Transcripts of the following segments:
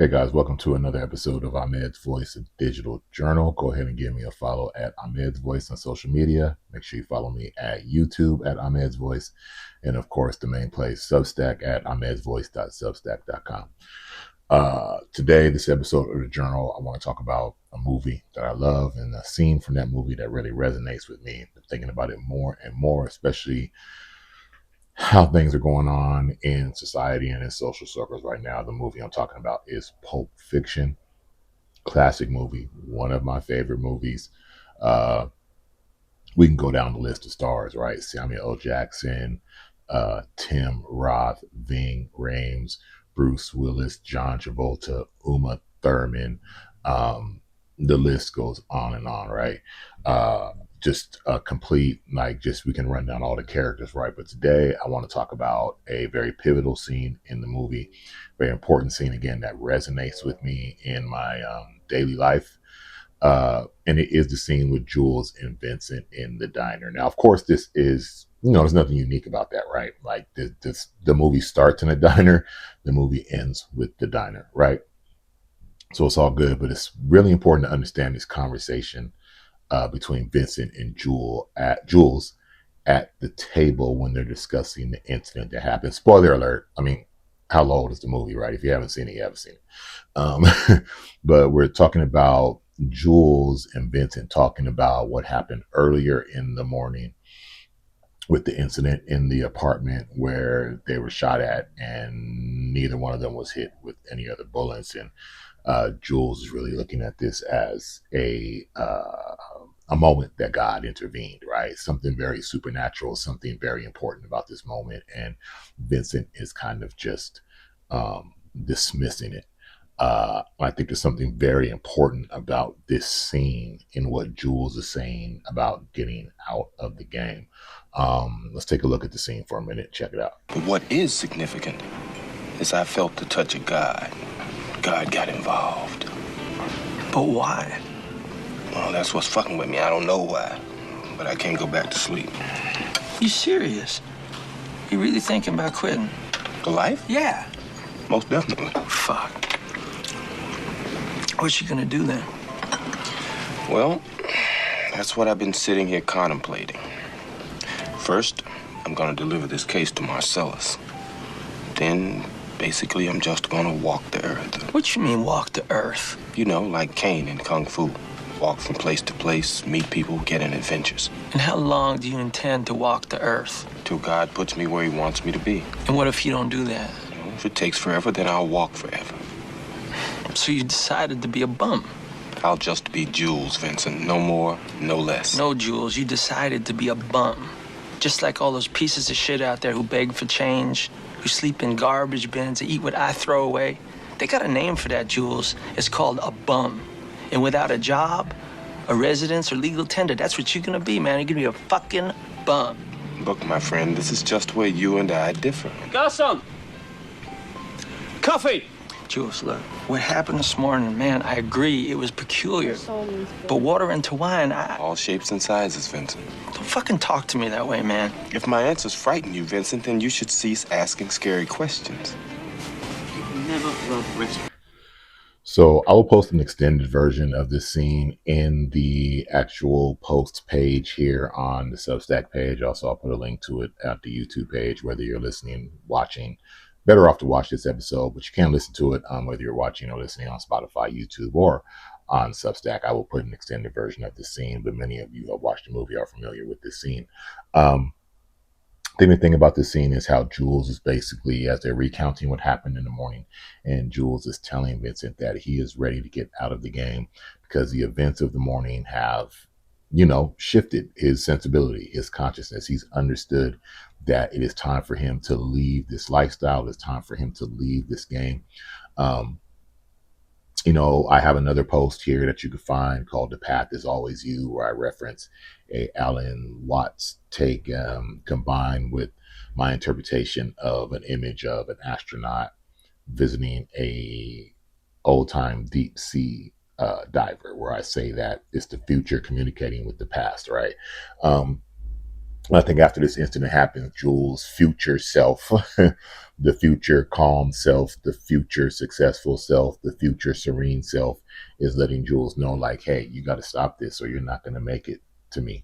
Hey guys, welcome to another episode of Ahmed's Voice, a digital journal. Go ahead and give me a follow at Ahmed's Voice on social media. Make sure you follow me at YouTube at Ahmed's Voice. And of course, the main place, Substack at ahmedsvoice.substack.com. Today, this episode of the journal, I want to talk about a movie that I love and a scene from that movie that really resonates with me. I'm thinking about it more and more, especially how things are going on in society and in social circles right now. The movie I'm talking about is Pulp Fiction. Classic movie, one of my favorite movies. Uh, we can go down the list of stars, right? Samuel L. Jackson, Tim Roth, Ving Rhames, Bruce Willis, John Travolta, Uma Thurman. The list goes on, right? Just a complete, like, just we can run down all the characters, right? But today I want to talk about a very pivotal scene in the movie, very important scene, again, that resonates with me in my daily life. And it is the scene with Jules and Vincent in the diner. Now, of course, this is, there's nothing unique about that, right? Like the movie starts in a diner, the movie ends with the diner, right? So it's all good, but it's really important to understand this conversation between Vincent and Jules at the table when they're discussing the incident that happened. Spoiler alert. I mean, how old is the movie, right? If you haven't seen it, you haven't seen it. Um, but we're talking about Jules and Vincent talking about what happened earlier in the morning with the incident in the apartment where they were shot at, and neither one of them was hit with any other bullets. And Jules is really looking at this as a moment that God intervened, right? Something very supernatural, something very important about this moment, and Vincent is kind of just dismissing it. I think there's something very important about this scene in what Jules is saying about getting out of the game. Let's take a look at the scene for a minute. Check it out. But what is significant is I felt the touch of God. God got involved. But why? Well, that's what's fucking with me. I don't know why, but I can't go back to sleep. You serious? You really thinking about quitting? The life? Yeah. Most definitely. Fuck. What you gonna do then? Well, that's what I've been sitting here contemplating. First, I'm gonna deliver this case to Marcellus. Then, basically, I'm just gonna walk the earth. What you mean walk the earth? You know, like Caine in Kung Fu. Walk from place to place, meet people, get in adventures. And how long do you intend to walk the earth? Till God puts me where he wants me to be. And what if you don't do that? Well, if it takes forever, then I'll walk forever. So you decided to be a bum? I'll just be Jules, Vincent. No more, no less. No, Jules, you decided to be a bum. Just like all those pieces of shit out there who beg for change, who sleep in garbage bins, and eat what I throw away. They got a name for that, Jules. It's called a bum. And without a job, a residence, or legal tender, that's what you're gonna be, man. You're gonna be a fucking bum. Look, my friend, this is just where you and I differ. Garçon! Coffee! Jules, look, what happened this morning, man, I agree, it was peculiar. But water into wine, All shapes and sizes, Vincent. don't fucking talk to me that way, man. If my answers frighten you, Vincent, then you should cease asking scary questions. Never will rest. So I will post an extended version of this scene in the actual post page here on the Substack page. Also, I'll put a link to it at the YouTube page, whether you're listening, watching. Better off to watch this episode, but you can listen to it whether you're watching or listening on Spotify, YouTube, or on Substack. I will put an extended version of this scene, but many of you who have watched the movie are familiar with this scene. The main thing about this scene is how Jules is basically, as they're recounting what happened in the morning, and Jules is telling Vincent that he is ready to get out of the game because the events of the morning have, shifted his sensibility, his consciousness. He's understood that it is time for him to leave this lifestyle. It's time for him to leave this game. Um, I have another post here that you can find called "The Path Is Always You," where I reference a Alan Watts take combined with my interpretation of an image of an astronaut visiting a old time deep sea diver, where I say that it's the future communicating with the past, right? I think after this incident happens, Jules' future self, the future calm self, the future successful self, the future serene self, is letting Jules know, like, hey, you got to stop this or you're not going to make it to me.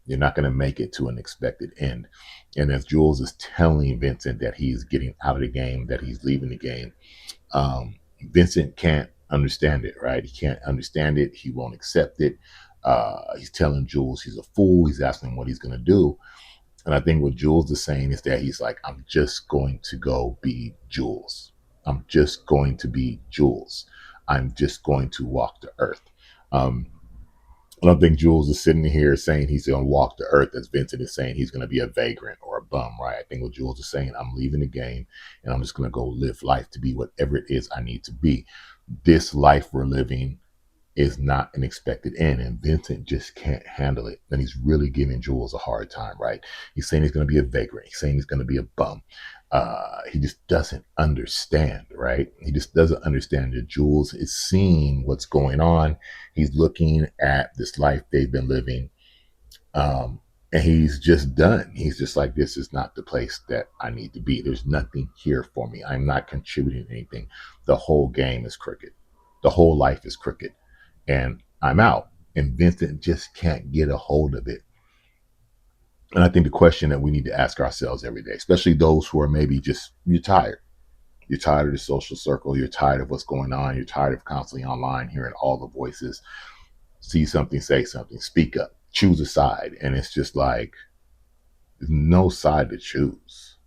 You're not going to make it to an expected end. And as Jules is telling Vincent that he's getting out of the game, that he's leaving the game, Vincent can't understand it, right? He can't understand it. He won't accept it. He's telling Jules he's a fool. He's asking him what he's going to do. And I think what Jules is saying is that he's like, I'm just going to go be Jules. I'm just going to be Jules. I'm just going to walk the earth. Um, I don't think Jules is sitting here saying he's going to walk the earth as Vincent is saying he's going to be a vagrant or a bum, right? I think what Jules is saying, I'm leaving the game and I'm just going to go live life to be whatever it is I need to be. This life we're living is not an expected end, and Vincent just can't handle it. And he's really giving Jules a hard time, right? He's saying he's going to be a vagrant. He's saying he's going to be a bum. He just doesn't understand, right? He just doesn't understand that Jules is seeing what's going on. He's looking at this life they've been living, and he's just done. He's just like, this is not the place that I need to be. There's nothing here for me. I'm not contributing anything. The whole game is crooked. The whole life is crooked. And I'm out. And Vincent just can't get a hold of it. And I think the question that we need to ask ourselves every day, especially those who are maybe just, you're tired. You're tired of the social circle. You're tired of what's going on. You're tired of constantly online hearing all the voices. See something, say something, speak up, choose a side. And it's just like, there's no side to choose.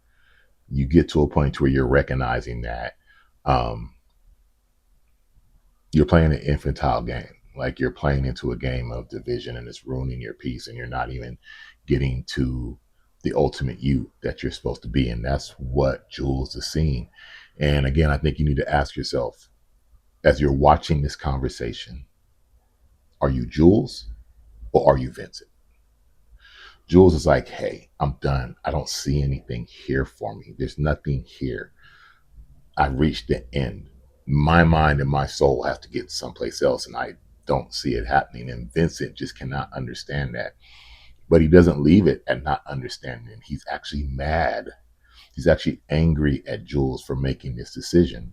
You get to a point where you're recognizing that um, you're playing an infantile game. Like you're playing into a game of division and it's ruining your peace, and you're not even getting to the ultimate you that you're supposed to be. And that's what Jules is seeing. And again, I think you need to ask yourself as you're watching this conversation, are you Jules or are you Vincent? Jules is like, hey, I'm done. I don't see anything here for me. There's nothing here. I've reached the end. My mind and my soul have to get someplace else, and I don't see it happening. And Vincent just cannot understand that. But he doesn't leave it at not understanding. He's actually mad. He's actually angry at Jules for making this decision.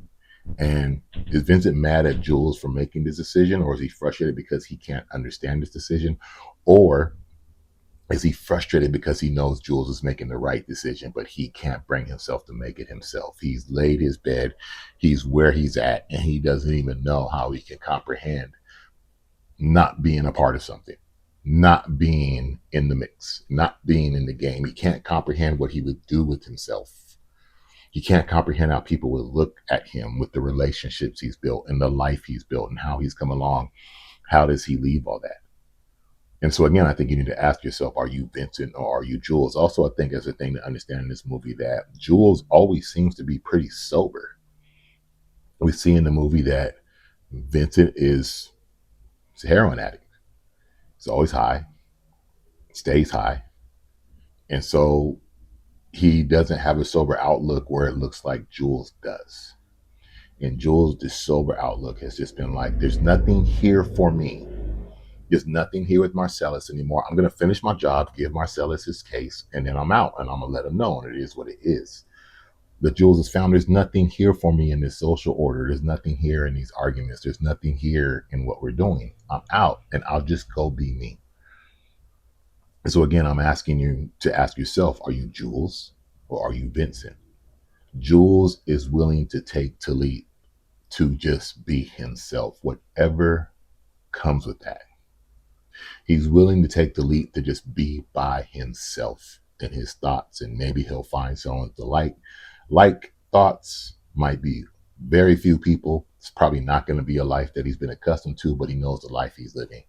And is Vincent mad at Jules for making this decision, or is he frustrated because he can't understand this decision? Or is he frustrated because he knows Jules is making the right decision, but he can't bring himself to make it himself? He's laid his bed, he's where he's at, and he doesn't even know how he can comprehend not being a part of something, not being in the mix, not being in the game. He can't comprehend what he would do with himself. He can't comprehend how people would look at him with the relationships he's built and the life he's built and how he's come along. How does he leave all that? And so again, I think you need to ask yourself, are you Vincent or are you Jules? Also, I think there's a thing to understand in this movie that Jules always seems to be pretty sober. We see in the movie that Vincent is a heroin addict. He's always high, stays high. And so he doesn't have a sober outlook where it looks like Jules does. And Jules, this sober outlook has just been like, there's nothing here for me. There's nothing here with Marcellus anymore. I'm going to finish my job, give Marcellus his case, and then I'm out, and I'm going to let him know, and it is what it is. But Jules has found there's nothing here for me in this social order. There's nothing here in these arguments. There's nothing here in what we're doing. I'm out, and I'll just go be me. And so again, I'm asking you to ask yourself, are you Jules or are you Vincent? Jules is willing to take to lead, to just be himself, whatever comes with that. He's willing to take the leap to just be by himself in his thoughts, and maybe he'll find someone to like thoughts. Might be very few people. It's probably not going to be a life that he's been accustomed to, but he knows the life he's living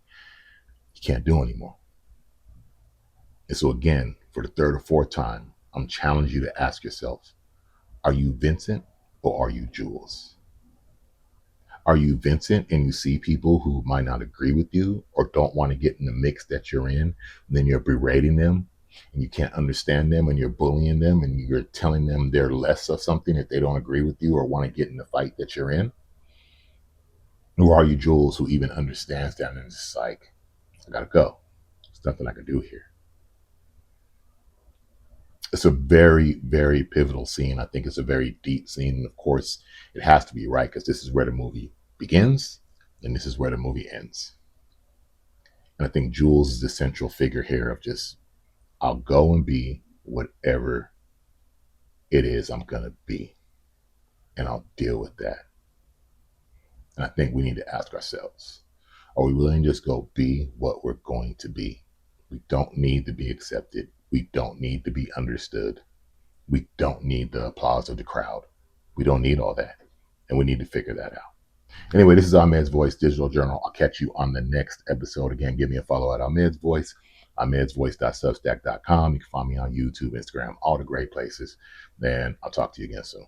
he can't do anymore. And so again, for the third or fourth time, I'm challenging you to ask yourself, are you Vincent or are you Jules? Are you Vincent and you see people who might not agree with you or don't want to get in the mix that you're in, and then you're berating them and you can't understand them and you're bullying them and you're telling them they're less of something if they don't agree with you or want to get in the fight that you're in? Or are you Jules who even understands that and is just like, I gotta go. There's nothing I can do here. It's a very, very pivotal scene. I think it's a very deep scene. And of course, it has to be, right? Because this is where the movie begins and this is where the movie ends. And I think Jules is the central figure here of just, I'll go and be whatever it is I'm going to be, and I'll deal with that. And I think we need to ask ourselves, are we willing to just go be what we're going to be? We don't need to be accepted. We don't need to be understood. We don't need the applause of the crowd. We don't need all that. And we need to figure that out. Anyway, this is Ahmed's Voice Digital Journal. I'll catch you on the next episode. Again, give me a follow at Ahmed's Voice, ahmedsvoice.substack.com. You can find me on YouTube, Instagram, all the great places. Then I'll talk to you again soon.